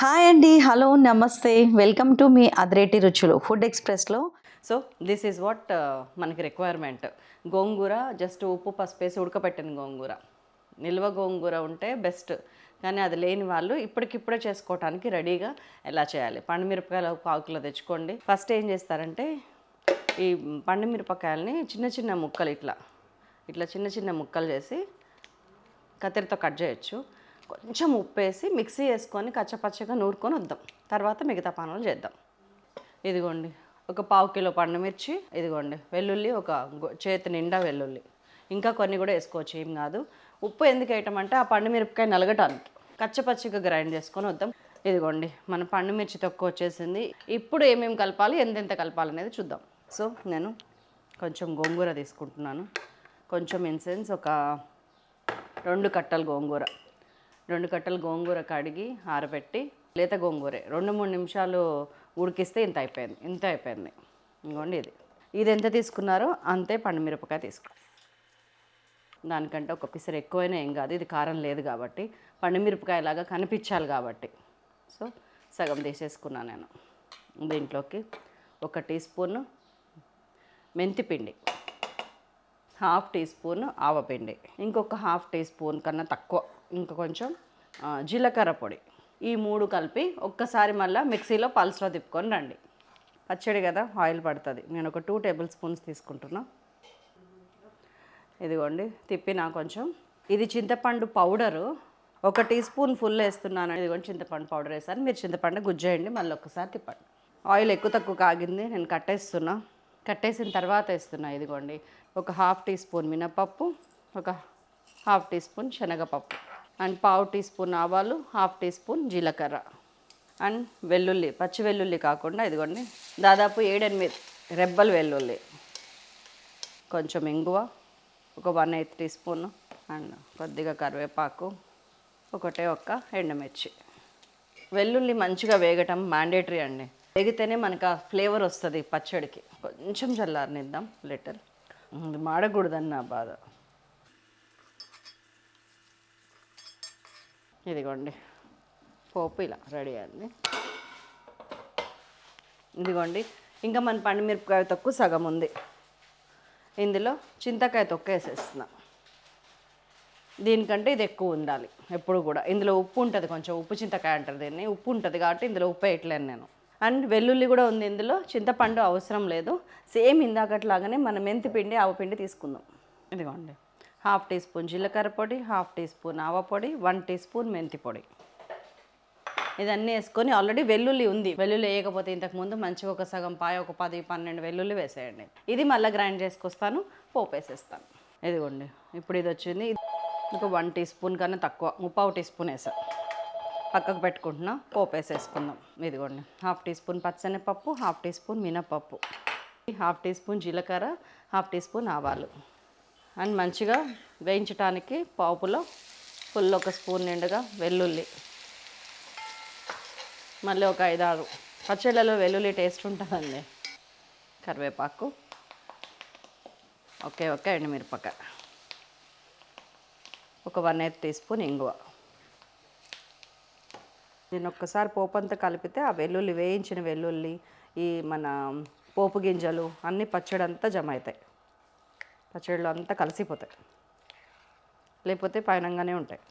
Hi అండి, hello, నమస్తే, welcome to me అదిరేటి రుచులు ఫుడ్ ఎక్స్ప్రెస్లో. సో దిస్ ఈజ్ వాట్ మనకి రిక్వైర్మెంట్. గోంగూర జస్ట్ ఉప్పు పసుపు వేసి ఉడకపెట్టిన గోంగూర. నిల్వ గోంగూర ఉంటే బెస్ట్, కానీ అది లేని వాళ్ళు ఇప్పటికిప్పుడే చేసుకోవడానికి రెడీగా ఎలా చేయాలి. పండుమిరపకాయలు పావు కిలో తెచ్చుకోండి. ఫస్ట్ ఏం చేస్తారంటే ఈ పండుమిరపకాయలని చిన్న చిన్న ముక్కలు ఇట్లా చిన్న చిన్న ముక్కలు చేసి కత్తిరితో కట్ చేయొచ్చు. కొంచెం ఉప్పు వేసి మిక్సీ వేసుకొని కచ్చపచ్చగా నూరుకొని వద్దాం. తర్వాత మిగతా పనులు చేద్దాం. ఇదిగోండి ఒక పావు కిలో పండుమిర్చి, ఇదిగోండి వెల్లుల్లి, ఒక చేతి నిండా వెల్లుల్లి, ఇంకా కొన్ని కూడా వేసుకోవచ్చు, ఏం కాదు. ఉప్పు ఎందుకు వేయటం అంటే ఆ పండుమిరపకాయ నలగటానికి. కచ్చపచ్చగా గ్రైండ్ చేసుకొని వద్దాం. ఇదిగోండి మన పండుమిర్చి తక్కువ వచ్చేసింది. ఇప్పుడు ఏమేమి కలపాలి, ఎంతెంత కలపాలి అనేది చూద్దాం. సో నేను కొంచెం గోంగూర తీసుకుంటున్నాను. కొంచెం ఇన్సెన్స్, ఒక 2 కట్టలు గోంగూర. 2 కట్టలు గోంగూర కడిగి ఆరబెట్టి, లేత గోంగూరే 2-3 నిమిషాలు ఉడికిస్తే ఇంత అయిపోయింది. ఇంకోండి ఇది ఎంత తీసుకున్నారో అంతే పండుమిరపకాయ తీసుకో. దానికంటే ఒక పిసరు ఎక్కువైనా ఏం కాదు, ఇది కారం లేదు కాబట్టి, పండుమిరపకాయ లాగా కనిపించాలి కాబట్టి. సో సగం తీసేసుకున్నాను నేను. దీంట్లోకి 1 టీ స్పూను మెంతిపిండి, 1/2 టీ స్పూన్ ఆవపిండి, ఇంకొక 1/2 టీ స్పూన్ కన్నా తక్కువ ఇంకా కొంచెం జీలకర్ర పొడి. ఈ 3 కలిపి ఒక్కసారి మళ్ళీ మిక్సీలో పల్స్లో తిప్పుకొని రండి. పచ్చడి కదా, ఆయిల్ పడుతుంది. నేను ఒక 2 టేబుల్ స్పూన్స్ తీసుకుంటున్నా. ఇదిగోండి తిప్పినా కొంచెం. ఇది చింతపండు పౌడరు 1 టీ స్పూన్ ఫుల్ వేస్తున్నాను. ఇదిగోండి చింతపండు పౌడర్ వేసాను. మీరు చింతపండు గుజ్జేయండి, మళ్ళీ ఒక్కసారి తిప్పండి. ఆయిల్ ఎక్కువ తక్కువ కాగింది, నేను కట్టేసిన తర్వాత వేస్తున్నా. ఇదిగోండి ఒక 1/2 టీ స్పూన్ మినపప్పు, ఒక 1/2 టీ స్పూన్ శనగపప్పు, అండ్ 1/4 టీ స్పూన్ ఆవాలు, 1/2 టీ స్పూన్ జీలకర్ర, అండ్ వెల్లుల్లి, పచ్చి వెల్లుల్లి కాకుండా ఇదిగోండి దాదాపు 7-8 రెబ్బలు వెల్లుల్లి, కొంచెం ఇంగువ, ఒక 1/8 టీ స్పూన్, అండ్ కొద్దిగా కరివేపాకు, ఒక్క ఎండుమిర్చి. వెల్లుల్లి మంచిగా వేగటం మ్యాండేటరీ అండి. వేగితేనే మనకు ఆ ఫ్లేవర్ వస్తుంది పచ్చడికి. కొంచెం చల్లారనిద్దాం లిటిల్, మాడకూడదని నా బాధ. ఇదిగోండి పోపు ఇలా రెడీ అయింది. ఇదిగోండి ఇంకా మన పండుమిరపకాయ తొక్కు సగం ఉంది. ఇందులో చింతకాయ తొక్కు వేసేస్తున్నా. దీనికంటే ఇది ఎక్కువ ఉండాలి ఎప్పుడు కూడా. ఇందులో ఉప్పు ఉంటుంది, కొంచెం ఉప్పు చింతకాయ అంటారు దీన్ని. ఉప్పు ఉంటుంది కాబట్టి ఇందులో ఉప్పు వేయట్లేను నేను. అండ్ వెల్లుల్లి కూడా ఉంది ఇందులో. చింతపండు అవసరం లేదు. సేమ్ ఇందాకట్లాగానే మనం మెంతిపిండి ఆవపిండి తీసుకుందాం. ఇదిగోండి 1/2 టీ స్పూన్ జీలకర్ర పొడి, 1/2 టీ స్పూన్ ఆవ పొడి, 1 టీ స్పూన్ మెంతి పొడి. ఇదన్నీ వేసుకొని, ఆల్రెడీ వెల్లుల్లి ఉంది. వెల్లుల్లి వేయకపోతే ఇంతకుముందు మంచిగా ఒక సగం పాయ, ఒక 10-12 వెల్లుల్లి వేసేయండి. ఇది మళ్ళీ గ్రైండ్ చేసుకొస్తాను, పోపు వేసేస్తాను. ఇదిగోండి ఇప్పుడు ఇది వచ్చింది. ఒక 1 టీ స్పూన్ కన్నా తక్కువ, 3/4 టీ స్పూన్ వేసాను. పక్కకు పెట్టుకుంటున్నా, పోపు వేసేసుకుందాం. ఇదిగోండి 1/2 టీ స్పూన్ పచ్చెనపప్పు, 1/2 టీ స్పూన్ మినపప్పు, 1/2 టీ స్పూన్ జీలకర్ర, 1/2 టీ స్పూన్ ఆవాలు. అండ్ మంచిగా వేయించడానికి పోపులో ఫుల్ 1 స్పూన్ నిండుగా వెల్లుల్లి, మళ్ళీ ఒక 5-6 పచ్చళ్ళలో వెల్లుల్లి టేస్ట్ ఉంటుందండి. కరివేపాకు, ఒక ఎండుమిరపకాయ, ఒక 1/8 టీ స్పూన్ ఇంగువ. దీన్ని ఒక్కసారి పోపు అంతా కలిపితే ఆ వెల్లుల్లి, వేయించిన వెల్లుల్లి, ఈ మన పోపు గింజలు అన్నీ పచ్చడి అంతా జమ అవుతాయి. పచ్చడిలో అంతా కలిసిపోతాయి, లేకపోతే పైనంగానే ఉంటాయి.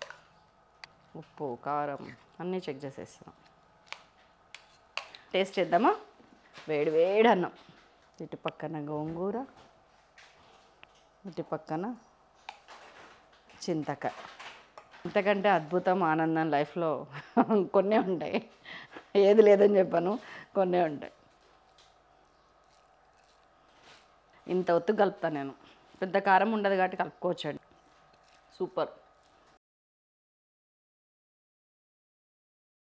ఉప్పు కారం అన్నీ చెక్ చేసేస్తున్నాం. టేస్ట్ చేద్దామా? వేడి వేడి అన్నం, ఇటు పక్కన గోంగూర, ఇటు పక్కన చింతకాయ. ఇంతకంటే అద్భుతం, ఆనందం లైఫ్లో కొన్నే ఉంటాయి. ఏది లేదని చెప్పాను, కొన్నే ఉంటాయి. ఇంత ఒత్తు కలుపుతాను నేను. పెద్ద కారం ఉండదు కాబట్టి కలుపుకోవచ్చండి. సూపర్.